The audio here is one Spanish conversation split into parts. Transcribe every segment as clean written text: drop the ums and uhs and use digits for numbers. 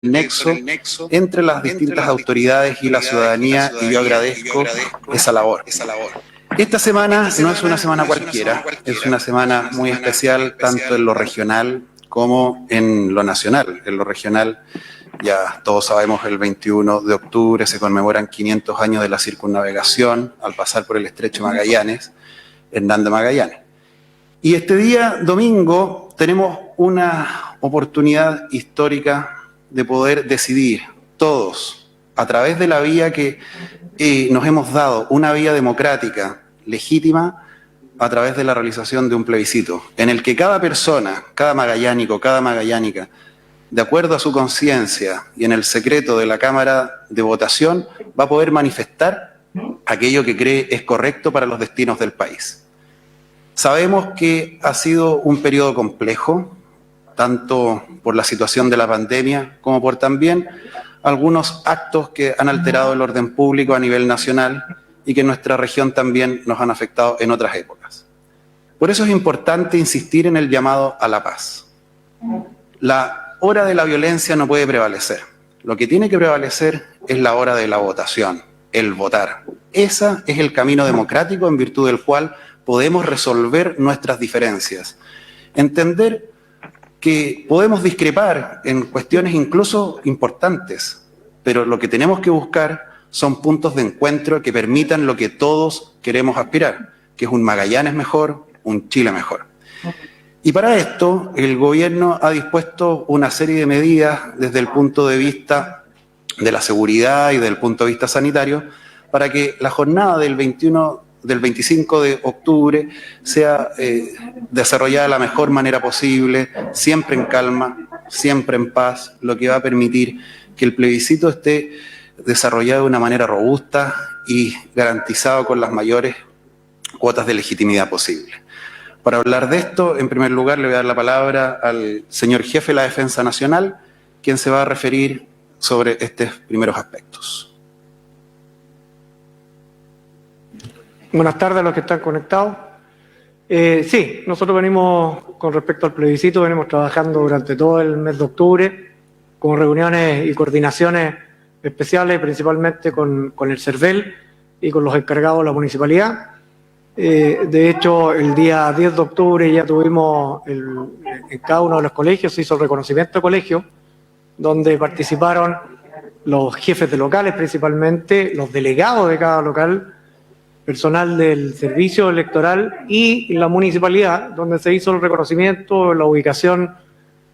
nexo entre las distintas autoridades y la ciudadanía, y yo agradezco esa labor. Esta semana no es una semana cualquiera, es una semana muy especial tanto en lo regional como en lo nacional. En lo regional, ya todos sabemos, el 21 de octubre se conmemoran 500 años de la circunnavegación al pasar por el Estrecho Magallanes, Hernán de Magallanes. Y este día, domingo, tenemos una oportunidad histórica de poder decidir todos, a través de la vía que nos hemos dado, una vía democrática, legítima, a través de la realización de un plebiscito, en el que cada persona, cada magallánico, cada magallánica, de acuerdo a su conciencia y en el secreto de la Cámara de Votación, va a poder manifestar aquello que cree es correcto para los destinos del país. Sabemos que ha sido un periodo complejo, tanto por la situación de la pandemia como por también algunos actos que han alterado el orden público a nivel nacional y que en nuestra región también nos han afectado en otras épocas. Por eso es importante insistir en el llamado a la paz. La hora de la violencia no puede prevalecer. Lo que tiene que prevalecer es la hora de la votación, el votar. Ese es el camino democrático en virtud del cual podemos resolver nuestras diferencias. Entender que podemos discrepar en cuestiones incluso importantes, pero lo que tenemos que buscar son puntos de encuentro que permitan lo que todos queremos aspirar, que es un Magallanes mejor, un Chile mejor. Y para esto, el gobierno ha dispuesto una serie de medidas desde el punto de vista de la seguridad y desde el punto de vista sanitario, para que la jornada del 25 de octubre sea desarrollada de la mejor manera posible, siempre en calma, siempre en paz, lo que va a permitir que el plebiscito esté desarrollado de una manera robusta y garantizado con las mayores cuotas de legitimidad posible. Para hablar de esto, en primer lugar, le voy a dar la palabra al señor jefe de la Defensa Nacional, quien se va a referir sobre estos primeros aspectos. Buenas tardes a los que están conectados. Sí, nosotros venimos, con respecto al plebiscito, venimos trabajando durante todo el mes de octubre con reuniones y coordinaciones especiales, principalmente con el CERVEL y con los encargados de la municipalidad. De hecho, el día 10 de octubre ya tuvimos, en cada uno de los colegios, se hizo el reconocimiento de colegio, donde participaron los jefes de locales principalmente, los delegados de cada local, personal del servicio electoral y la municipalidad, donde se hizo el reconocimiento, la ubicación,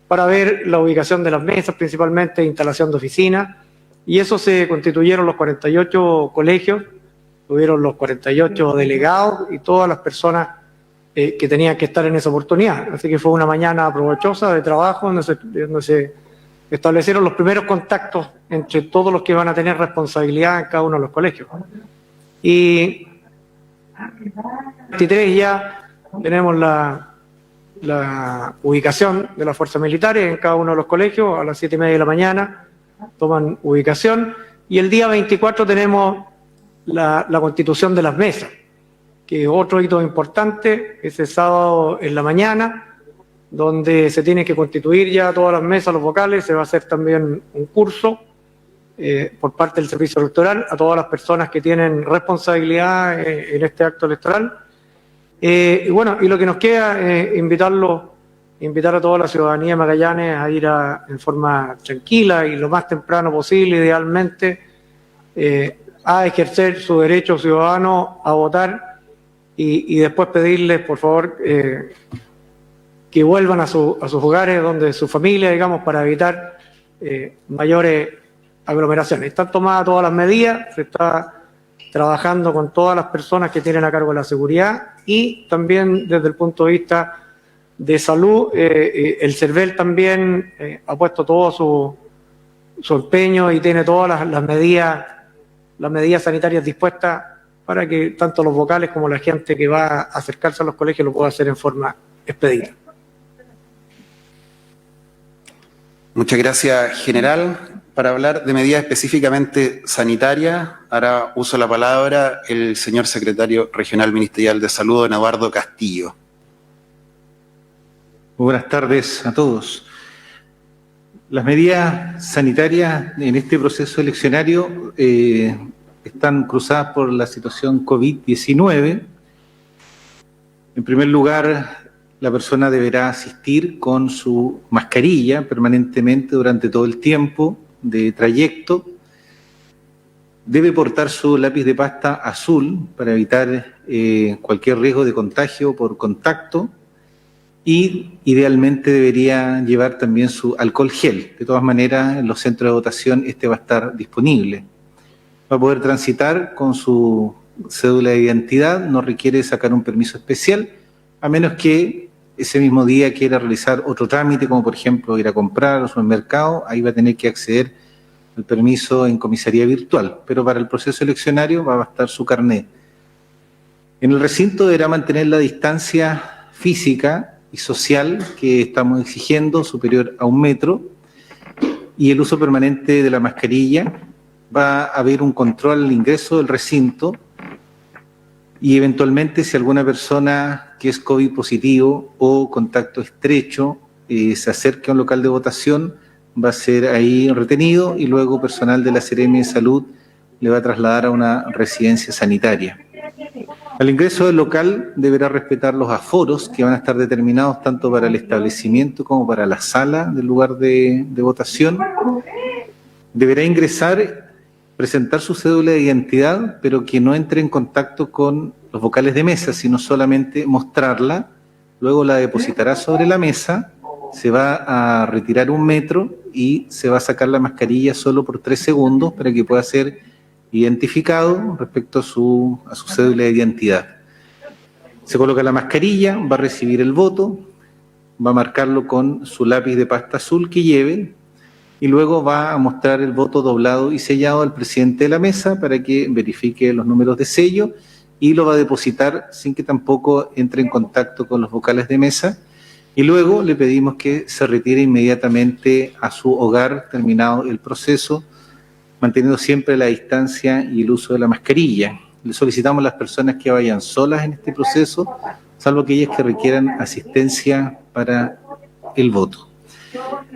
para ver la ubicación de las mesas, principalmente instalación de oficinas, y eso se constituyeron los 48 colegios, tuvieron los 48 delegados y todas las personas que tenían que estar en esa oportunidad. Así que fue una mañana provechosa de trabajo donde se establecieron los primeros contactos entre todos los que van a tener responsabilidad en cada uno de los colegios. Y 23 ya tenemos la ubicación de las fuerzas militares en cada uno de los colegios, a las 7:30 de la mañana toman ubicación, y el día 24 tenemos la constitución de las mesas, que es otro hito importante, ese sábado en la mañana, donde se tienen que constituir ya todas las mesas, los vocales, se va a hacer también un curso por parte del servicio electoral a todas las personas que tienen responsabilidad en este acto electoral. Y bueno, y lo que nos queda es invitar a toda la ciudadanía de Magallanes a ir en forma tranquila y lo más temprano posible, idealmente, a ejercer su derecho ciudadano a votar y después pedirles, por favor, que vuelvan a sus hogares, donde su familia, digamos, para evitar mayores aglomeraciones. Están tomadas todas las medidas, se está trabajando con todas las personas que tienen a cargo de la seguridad y también desde el punto de vista de salud, el CERVEL también ha puesto todo su empeño y tiene todas las medidas sanitarias dispuestas para que tanto los vocales como la gente que va a acercarse a los colegios lo pueda hacer en forma expedita. Muchas gracias, general. Para hablar de medidas específicamente sanitarias, hará uso de la palabra el señor secretario regional ministerial de Salud, don Eduardo Castillo. Buenas tardes a todos. Las medidas sanitarias en este proceso eleccionario están cruzadas por la situación COVID-19. En primer lugar, la persona deberá asistir con su mascarilla permanentemente durante todo el tiempo de trayecto. Debe portar su lápiz de pasta azul para evitar cualquier riesgo de contagio por contacto. Y idealmente debería llevar también su alcohol gel. De todas maneras, en los centros de votación este va a estar disponible. Va a poder transitar con su cédula de identidad, no requiere sacar un permiso especial, a menos que ese mismo día quiera realizar otro trámite, como por ejemplo ir a comprar al supermercado, ahí va a tener que acceder al permiso en comisaría virtual, pero para el proceso eleccionario va a bastar su carnet. En el recinto deberá mantener la distancia física y social que estamos exigiendo, superior a 1 metro, y el uso permanente de la mascarilla. Va a haber un control al ingreso del recinto y eventualmente si alguna persona que es COVID positivo o contacto estrecho se acerca a un local de votación, va a ser ahí retenido y luego personal de la Seremi de Salud le va a trasladar a una residencia sanitaria. Al ingreso del local deberá respetar los aforos que van a estar determinados tanto para el establecimiento como para la sala del lugar de votación. Deberá ingresar, presentar su cédula de identidad, pero que no entre en contacto con los vocales de mesa, sino solamente mostrarla. Luego la depositará sobre la mesa, se va a retirar 1 metro y se va a sacar la mascarilla solo por 3 segundos para que pueda ser identificado respecto a su cédula de identidad. Se coloca la mascarilla, va a recibir el voto, va a marcarlo con su lápiz de pasta azul que lleve y luego va a mostrar el voto doblado y sellado al presidente de la mesa para que verifique los números de sello y lo va a depositar sin que tampoco entre en contacto con los vocales de mesa y luego le pedimos que se retire inmediatamente a su hogar terminado el proceso, manteniendo siempre la distancia y el uso de la mascarilla. Le solicitamos a las personas que vayan solas en este proceso, salvo aquellas que requieran asistencia para el voto.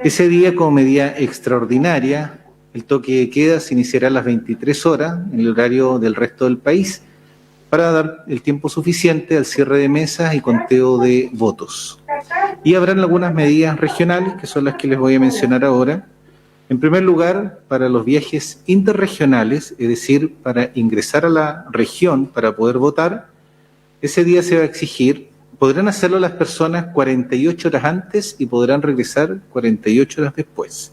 Ese día, como medida extraordinaria, el toque de queda se iniciará a las 23 horas, en el horario del resto del país, para dar el tiempo suficiente al cierre de mesas y conteo de votos. Y habrán algunas medidas regionales, que son las que les voy a mencionar ahora. En primer lugar, para los viajes interregionales, es decir, para ingresar a la región para poder votar, ese día se va a exigir, podrán hacerlo las personas 48 horas antes y podrán regresar 48 horas después.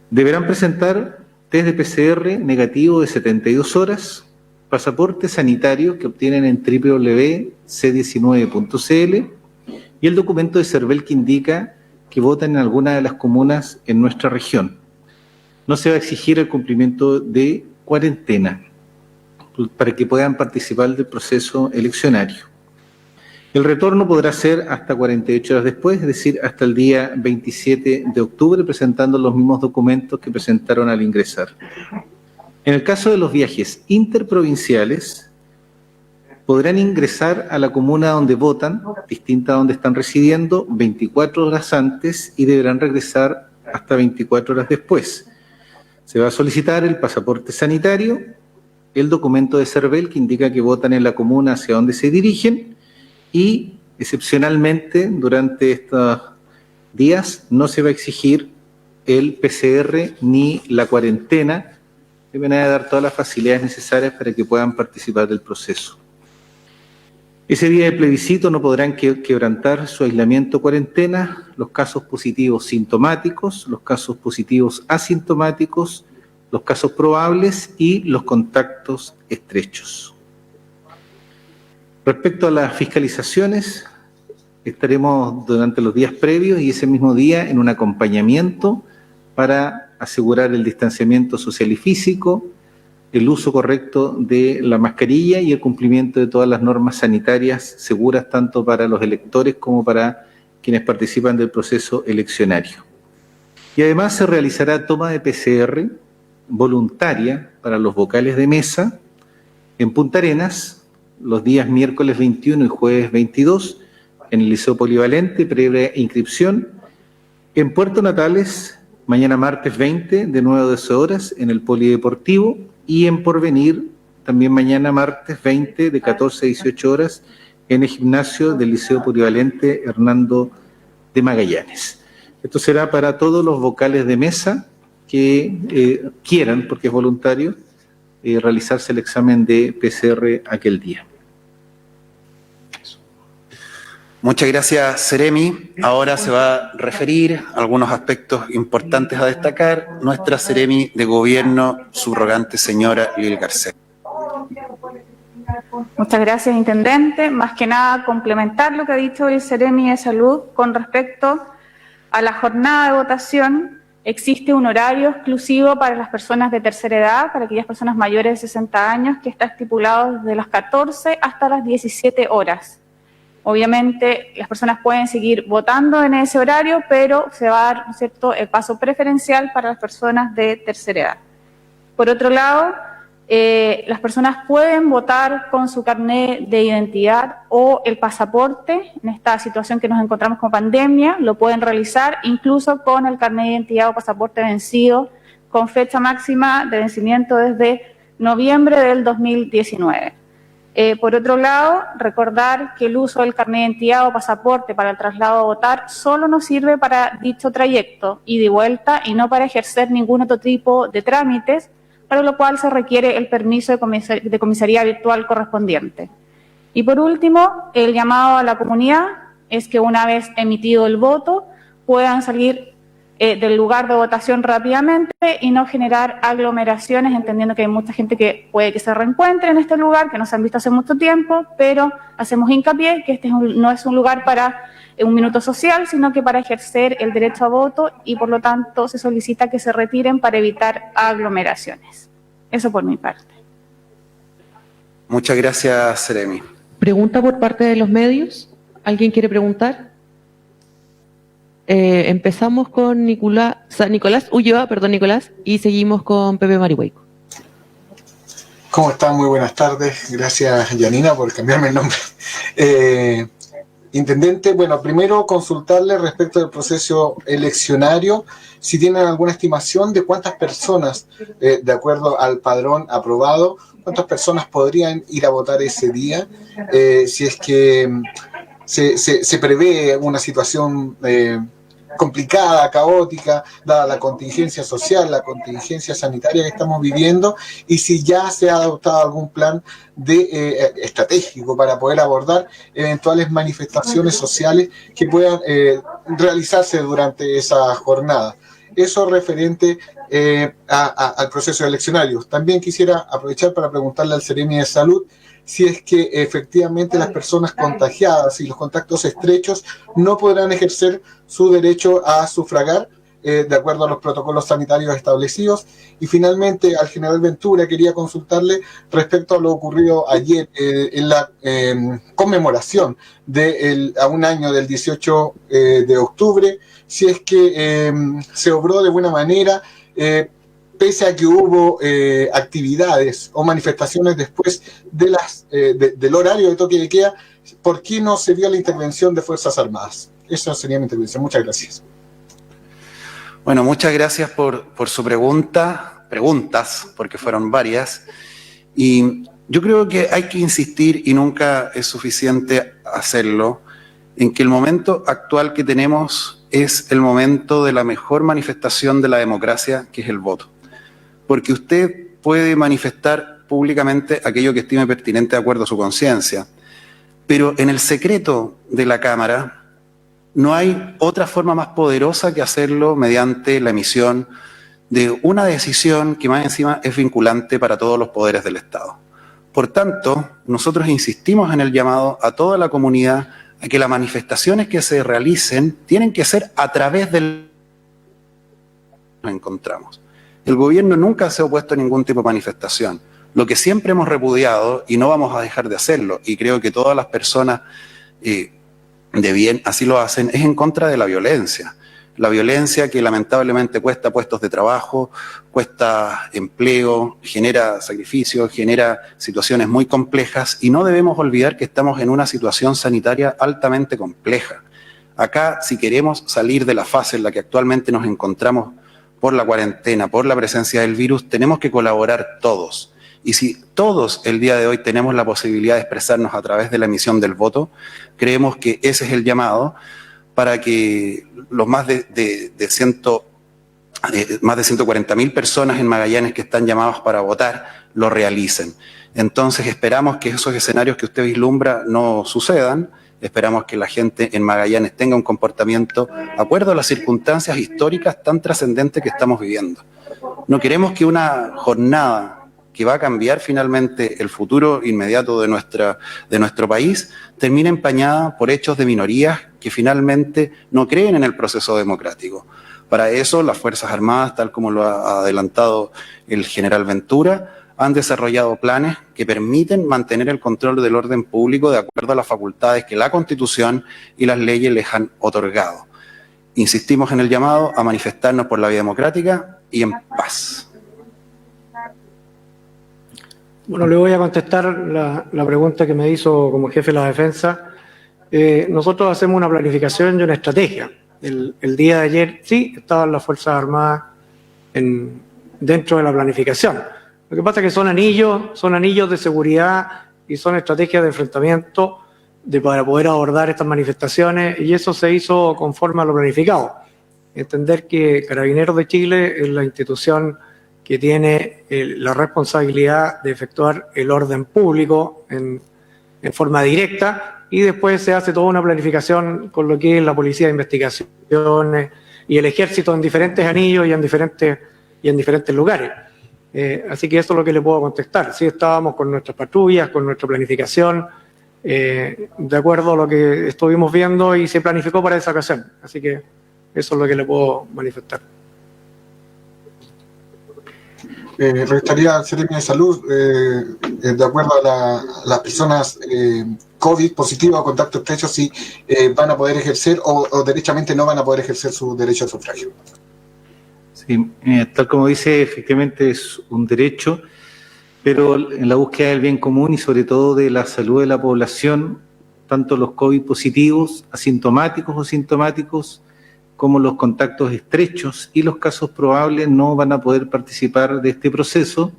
Deberán presentar test de PCR negativo de 72 horas, pasaporte sanitario que obtienen en www.c19.cl y el documento de CERVEL que indica que votan en alguna de las comunas en nuestra región. No se va a exigir el cumplimiento de cuarentena para que puedan participar del proceso eleccionario. El retorno podrá ser hasta 48 horas después, es decir, hasta el día 27 de octubre, presentando los mismos documentos que presentaron al ingresar. En el caso de los viajes interprovinciales, podrán ingresar a la comuna donde votan, distinta a donde están residiendo, 24 horas antes y deberán regresar hasta 24 horas después. Se va a solicitar el pasaporte sanitario, el documento de CERVEL que indica que votan en la comuna hacia donde se dirigen y, excepcionalmente, durante estos días no se va a exigir el PCR ni la cuarentena. Deben dar todas las facilidades necesarias para que puedan participar del proceso. Ese día de plebiscito no podrán quebrantar su aislamiento o cuarentena los casos positivos sintomáticos, los casos positivos asintomáticos, los casos probables y los contactos estrechos. Respecto a las fiscalizaciones, estaremos durante los días previos y ese mismo día en un acompañamiento para asegurar el distanciamiento social y físico, el uso correcto de la mascarilla y el cumplimiento de todas las normas sanitarias seguras tanto para los electores como para quienes participan del proceso eleccionario. Y además se realizará toma de PCR voluntaria para los vocales de mesa en Punta Arenas los días miércoles 21 y jueves 22 en el Liceo Polivalente, previa inscripción, En Puerto Natales, mañana martes 20, de 9 a 12 horas, en el Polideportivo, y en Porvenir, también mañana martes 20, de 14 a 18 horas, en el gimnasio del Liceo Polivalente Hernando de Magallanes. Esto será para todos los vocales de mesa que quieran, porque es voluntario, realizarse el examen de PCR aquel día. Muchas gracias, Seremi. Ahora se va a referir algunos aspectos importantes a destacar nuestra Seremi de Gobierno subrogante, señora Lil Garcés. Muchas gracias, Intendente. Más que nada, complementar lo que ha dicho el Seremi de Salud con respecto a la jornada de votación. Existe un horario exclusivo para las personas de tercera edad, para aquellas personas mayores de 60 años, que está estipulado desde las 14 hasta las 17 horas. Obviamente, las personas pueden seguir votando en ese horario, pero se va a dar, ¿no es cierto?, el paso preferencial para las personas de tercera edad. Por otro lado, las personas pueden votar con su carnet de identidad o el pasaporte. En esta situación que nos encontramos con pandemia, lo pueden realizar incluso con el carnet de identidad o pasaporte vencido, con fecha máxima de vencimiento desde noviembre del 2019. Por otro lado, recordar que el uso del carnet de identidad o pasaporte para el traslado a votar solo nos sirve para dicho trayecto, ida y vuelta, y no para ejercer ningún otro tipo de trámites, para lo cual se requiere el permiso de comisaría virtual correspondiente. Y por último, el llamado a la comunidad es que una vez emitido el voto puedan salir del lugar de votación rápidamente y no generar aglomeraciones, entendiendo que hay mucha gente que puede que se reencuentre en este lugar, que no se han visto hace mucho tiempo, pero hacemos hincapié que este no es un lugar para un minuto social, sino que para ejercer el derecho a voto, y por lo tanto se solicita que se retiren para evitar aglomeraciones. Eso por mi parte. Muchas gracias, Seremi. ¿Pregunta por parte de los medios? ¿Alguien quiere preguntar? Empezamos con Nicolás Ulloa, y seguimos con Pepe Marihueco. ¿Cómo están? Muy buenas tardes. Gracias, Yanina, por cambiarme el nombre. Intendente, bueno, primero consultarle respecto del proceso eleccionario, si tienen alguna estimación de cuántas personas, de acuerdo al padrón aprobado, cuántas personas podrían ir a votar ese día, si es que se prevé una situación complicada, caótica, dada la contingencia social, la contingencia sanitaria que estamos viviendo, y si ya se ha adoptado algún plan estratégico para poder abordar eventuales manifestaciones sociales que puedan realizarse durante esa jornada. Eso referente al proceso eleccionario. También quisiera aprovechar para preguntarle al Seremi de Salud si es que efectivamente las personas contagiadas y los contactos estrechos no podrán ejercer su derecho a sufragar de acuerdo a los protocolos sanitarios establecidos. Y finalmente, al general Ventura quería consultarle respecto a lo ocurrido ayer en la conmemoración a un año del 18 de octubre, si es que se obró de buena manera, pese a que hubo actividades o manifestaciones después del horario de toque de queda. ¿Por qué no se vio la intervención de Fuerzas Armadas? Esa sería mi intervención. Muchas gracias. Bueno, muchas gracias por su preguntas, porque fueron varias. Y yo creo que hay que insistir, y nunca es suficiente hacerlo, en que el momento actual que tenemos es el momento de la mejor manifestación de la democracia, que es el voto. Porque usted puede manifestar públicamente aquello que estime pertinente de acuerdo a su conciencia, pero en el secreto de la Cámara no hay otra forma más poderosa que hacerlo mediante la emisión de una decisión que más encima es vinculante para todos los poderes del Estado. Por tanto, nosotros insistimos en el llamado a toda la comunidad a que las manifestaciones que se realicen tienen que ser a través del que nos encontramos. El gobierno nunca se ha opuesto a ningún tipo de manifestación. Lo que siempre hemos repudiado, y no vamos a dejar de hacerlo, y creo que todas las personas de bien así lo hacen, es en contra de la violencia. La violencia que lamentablemente cuesta puestos de trabajo, cuesta empleo, genera sacrificios, genera situaciones muy complejas, y no debemos olvidar que estamos en una situación sanitaria altamente compleja. Acá, si queremos salir de la fase en la que actualmente nos encontramos por la cuarentena, por la presencia del virus, tenemos que colaborar todos. Y si todos el día de hoy tenemos la posibilidad de expresarnos a través de la emisión del voto, creemos que ese es el llamado para que los más de 140.000 personas en Magallanes que están llamados para votar lo realicen. Entonces esperamos que esos escenarios que usted vislumbra no sucedan. Esperamos que la gente en Magallanes tenga un comportamiento de acuerdo a las circunstancias históricas tan trascendentes que estamos viviendo. No queremos que una jornada que va a cambiar finalmente el futuro inmediato de nuestro país termine empañada por hechos de minorías que finalmente no creen en el proceso democrático. Para eso, las Fuerzas Armadas, tal como lo ha adelantado el general Ventura, han desarrollado planes que permiten mantener el control del orden público de acuerdo a las facultades que la Constitución y las leyes les han otorgado. Insistimos en el llamado a manifestarnos por la vía democrática y en paz. Bueno, le voy a contestar la pregunta que me hizo como jefe de la defensa. Nosotros hacemos una planificación y una estrategia. El día de ayer sí estaban las Fuerzas Armadas dentro de la planificación. Lo que pasa es que son anillos de seguridad y son estrategias de enfrentamiento para poder abordar estas manifestaciones, y eso se hizo conforme a lo planificado. Entender que Carabineros de Chile es la institución que tiene la responsabilidad de efectuar el orden público en forma directa, y después se hace toda una planificación con lo que es la Policía de Investigaciones y el Ejército en diferentes anillos y en diferentes lugares. Así que eso es lo que le puedo contestar. Sí, estábamos con nuestras patrullas, con nuestra planificación, de acuerdo a lo que estuvimos viendo, y se planificó para esa ocasión. Así que eso es lo que le puedo manifestar. Restaría al Seremi de Salud, de acuerdo a las personas COVID positivas o contacto estrecho, si van a poder ejercer o derechamente no van a poder ejercer su derecho al sufragio. Sí, tal como dice, efectivamente es un derecho, pero en la búsqueda del bien común y sobre todo de la salud de la población, tanto los COVID positivos, asintomáticos o sintomáticos, como los contactos estrechos y los casos probables no van a poder participar de este proceso,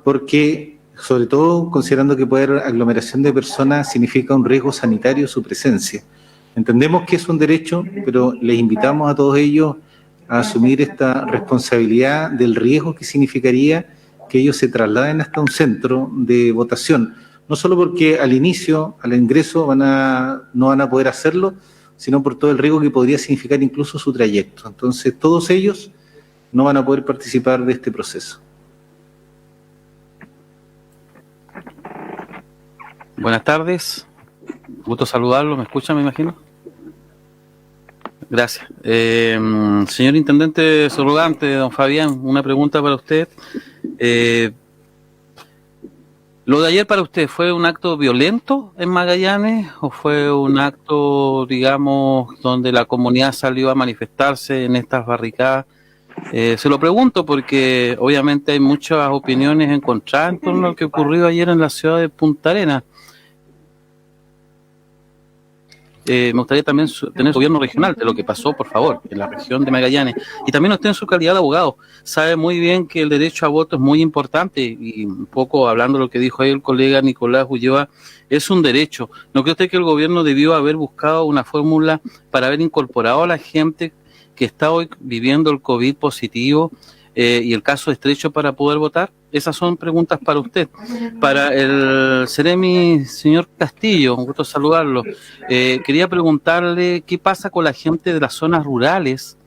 porque, sobre todo considerando que puede haber aglomeración de personas, significa un riesgo sanitario su presencia. Entendemos que es un derecho, pero les invitamos a todos ellos a asumir esta responsabilidad del riesgo que significaría que ellos se trasladen hasta un centro de votación, no solo porque al ingreso no van a poder hacerlo, sino por todo el riesgo que podría significar incluso su trayecto. Entonces, todos ellos no van a poder participar de este proceso. Buenas tardes, gusto saludarlo, ¿me escuchan, me imagino? Gracias. Señor Intendente Surrogante, don Fabián, una pregunta para usted. ¿Lo de ayer para usted fue un acto violento en Magallanes o fue un acto, digamos, donde la comunidad salió a manifestarse en estas barricadas? Se lo pregunto porque obviamente hay muchas opiniones encontradas en torno a lo que ocurrió ayer en la ciudad de Punta Arenas. Me gustaría también tener su gobierno regional de lo que pasó, por favor, en la región de Magallanes. Y también usted en su calidad de abogado sabe muy bien que el derecho a voto es muy importante, y un poco hablando de lo que dijo ahí el colega Nicolás Ulloa, es un derecho. ¿No cree usted que el gobierno debió haber buscado una fórmula para haber incorporado a la gente que está hoy viviendo el COVID positivo y el caso estrecho para poder votar? Esas son preguntas para usted. Para el Seremi, señor Castillo, un gusto saludarlo. Quería preguntarle qué pasa con la gente de las zonas rurales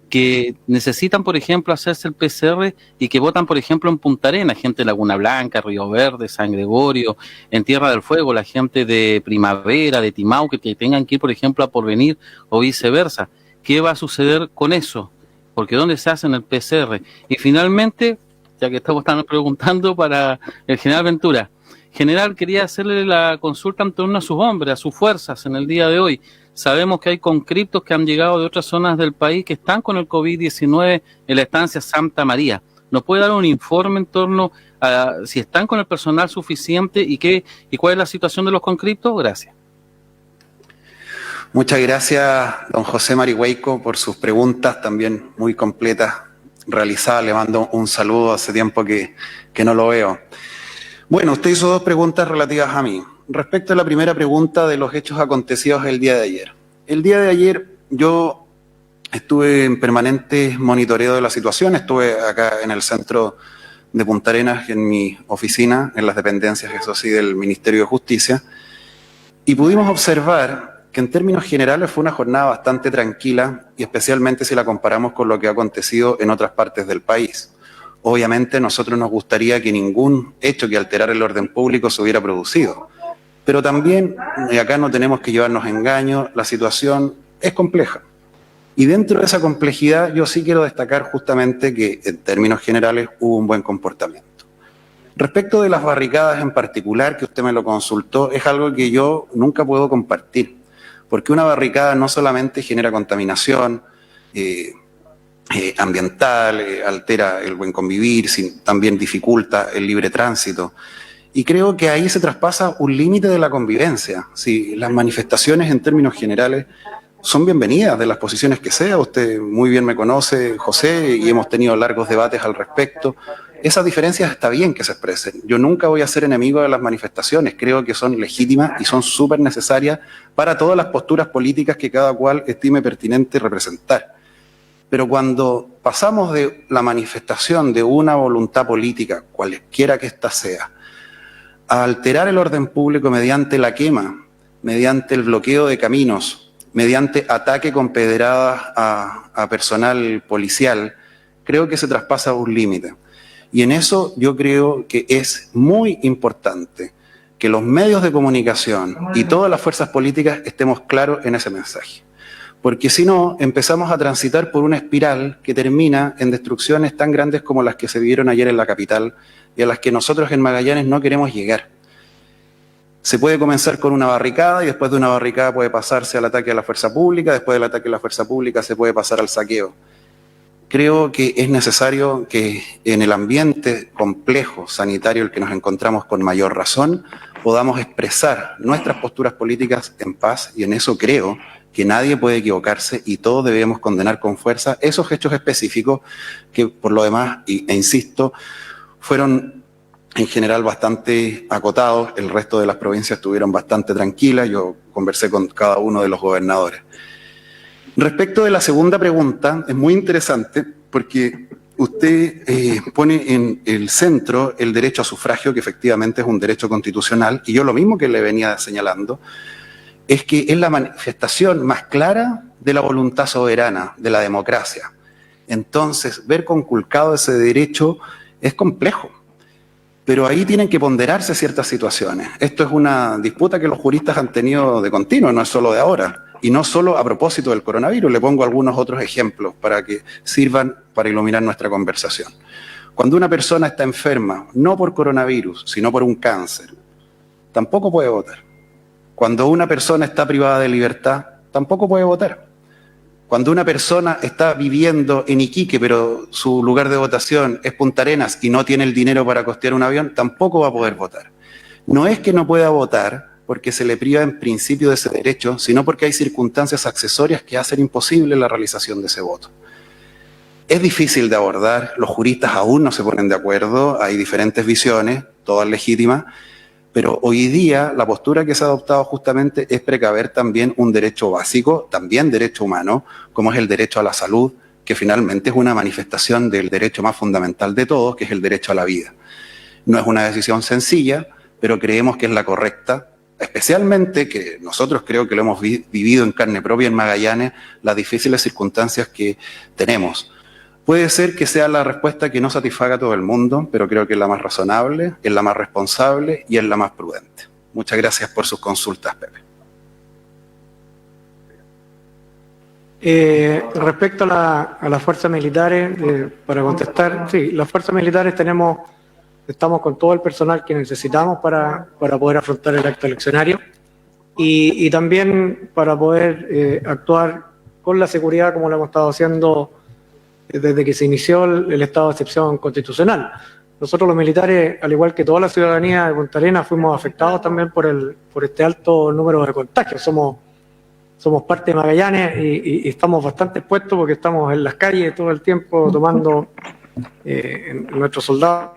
que necesitan, por ejemplo, hacerse el PCR y que votan, por ejemplo, en Punta Arenas, gente de Laguna Blanca, Río Verde, San Gregorio, en Tierra del Fuego, la gente de Primavera, de Timau, que tengan que ir, por ejemplo, a Porvenir o viceversa. ¿Qué va a suceder con eso? Porque ¿dónde se hacen el PCR? Y finalmente, ya que estamos preguntando para el general Ventura. General, quería hacerle la consulta en torno a sus hombres, a sus fuerzas en el día de hoy. Sabemos que hay conscriptos que han llegado de otras zonas del país que están con el COVID-19 en la estancia Santa María. ¿Nos puede dar un informe en torno a si están con el personal suficiente y cuál es la situación de los conscriptos? Gracias. Muchas gracias, don José Marihueico, por sus preguntas también muy completas realizadas. Le mando un saludo, hace tiempo que no lo veo. Bueno, usted hizo dos preguntas relativas a mí. Respecto a la primera pregunta de los hechos acontecidos el día de ayer. El día de ayer yo estuve en permanente monitoreo de la situación, estuve acá en el centro de Punta Arenas, en mi oficina, en las dependencias, eso sí, del Ministerio de Justicia, y pudimos observar que en términos generales fue una jornada bastante tranquila, y especialmente si la comparamos con lo que ha acontecido en otras partes del país. Obviamente a nosotros nos gustaría que ningún hecho que alterara el orden público se hubiera producido, pero también, y acá no tenemos que llevarnos engaños, la situación es compleja. Y dentro de esa complejidad yo sí quiero destacar justamente que en términos generales hubo un buen comportamiento. Respecto de las barricadas en particular, que usted me lo consultó, es algo que yo nunca puedo compartir, porque una barricada no solamente genera contaminación ambiental, altera el buen convivir, también dificulta el libre tránsito. Y creo que ahí se traspasa un límite de la convivencia. Si las manifestaciones en términos generales son bienvenidas de las posiciones que sea, usted muy bien me conoce, José, y hemos tenido largos debates al respecto. Esas diferencias está bien que se expresen. Yo nunca voy a ser enemigo de las manifestaciones, creo que son legítimas y son súper necesarias para todas las posturas políticas que cada cual estime pertinente representar. Pero cuando pasamos de la manifestación de una voluntad política, cualquiera que ésta sea, a alterar el orden público mediante la quema, mediante el bloqueo de caminos, mediante ataque con pedradas a personal policial, creo que se traspasa un límite. Y en eso yo creo que es muy importante que los medios de comunicación y todas las fuerzas políticas estemos claros en ese mensaje. Porque si no, empezamos a transitar por una espiral que termina en destrucciones tan grandes como las que se vieron ayer en la capital y a las que nosotros en Magallanes no queremos llegar. Se puede comenzar con una barricada y después de una barricada puede pasarse al ataque a la fuerza pública, después del ataque a la fuerza pública se puede pasar al saqueo. Creo que es necesario que en el ambiente complejo sanitario el que nos encontramos con mayor razón podamos expresar nuestras posturas políticas en paz, y en eso creo que nadie puede equivocarse y todos debemos condenar con fuerza esos hechos específicos que por lo demás, e insisto, fueron en general bastante acotados. El resto de las provincias estuvieron bastante tranquilas, yo conversé con cada uno de los gobernadores. Respecto de la segunda pregunta, es muy interesante porque usted pone en el centro el derecho a sufragio, que efectivamente es un derecho constitucional, y yo lo mismo que le venía señalando, es que es la manifestación más clara de la voluntad soberana, de la democracia. Entonces, ver conculcado ese derecho es complejo, pero ahí tienen que ponderarse ciertas situaciones. Esto es una disputa que los juristas han tenido de continuo, no es solo de ahora, y no solo a propósito del coronavirus. Le pongo algunos otros ejemplos para que sirvan para iluminar nuestra conversación. Cuando una persona está enferma, no por coronavirus, sino por un cáncer, tampoco puede votar. Cuando una persona está privada de libertad, tampoco puede votar. Cuando una persona está viviendo en Iquique, pero su lugar de votación es Punta Arenas y no tiene el dinero para costear un avión, tampoco va a poder votar. No es que no pueda votar porque se le priva en principio de ese derecho, sino porque hay circunstancias accesorias que hacen imposible la realización de ese voto. Es difícil de abordar, los juristas aún no se ponen de acuerdo, hay diferentes visiones, todas legítimas, pero hoy día la postura que se ha adoptado justamente es precaver también un derecho básico, también derecho humano, como es el derecho a la salud, que finalmente es una manifestación del derecho más fundamental de todos, que es el derecho a la vida. No es una decisión sencilla, pero creemos que es la correcta, especialmente que nosotros creo que lo hemos vivido en carne propia en Magallanes, las difíciles circunstancias que tenemos. Puede ser que sea la respuesta que no satisfaga a todo el mundo, pero creo que es la más razonable, es la más responsable y es la más prudente. Muchas gracias por sus consultas, Pepe. Respecto a las fuerzas militares, para contestar, sí, las fuerzas militares estamos con todo el personal que necesitamos para poder afrontar el acto eleccionario y también para poder actuar con la seguridad como lo hemos estado haciendo desde que se inició el estado de excepción constitucional. Nosotros los militares, al igual que toda la ciudadanía de Punta Arenas, fuimos afectados también por este alto número de contagios. Somos somos parte de Magallanes y estamos bastante expuestos porque estamos en las calles todo el tiempo tomando nuestros soldados,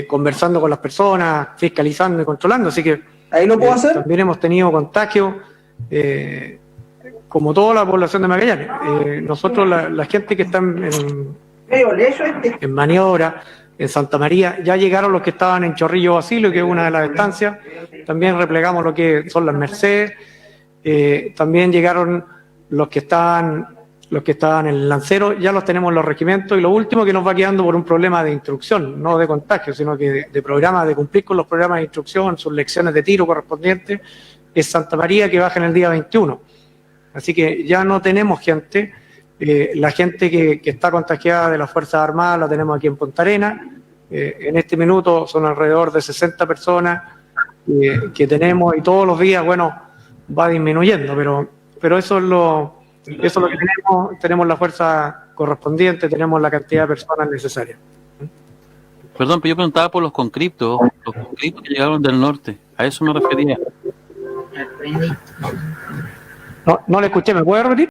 conversando con las personas, fiscalizando y controlando. Así que ¿ahí lo puedo hacer? también hemos tenido contagios, como toda la población de Magallanes. Nosotros, la gente que está en maniobra, en Santa María, ya llegaron los que estaban en Chorrillo Basilio, que es una de las estancias. También replegamos lo que son las Mercedes. También llegaron los que estaban en el Lancero, ya los tenemos en los regimientos. Y lo último que nos va quedando por un problema de instrucción, no de contagio, sino que de programa, de cumplir con los programas de instrucción, sus lecciones de tiro correspondientes, es Santa María, que baja en el día 21. Así que ya no tenemos gente. La gente que está contagiada de las Fuerzas Armadas la tenemos aquí en Punta Arenas. En este minuto son alrededor de 60 personas que tenemos, y todos los días, bueno, va disminuyendo, pero eso es lo que tenemos la fuerza correspondiente, tenemos la cantidad de personas necesarias. Perdón, pero yo preguntaba por los conscriptos que llegaron del norte, a eso me refería. No le escuché, ¿me puede repetir?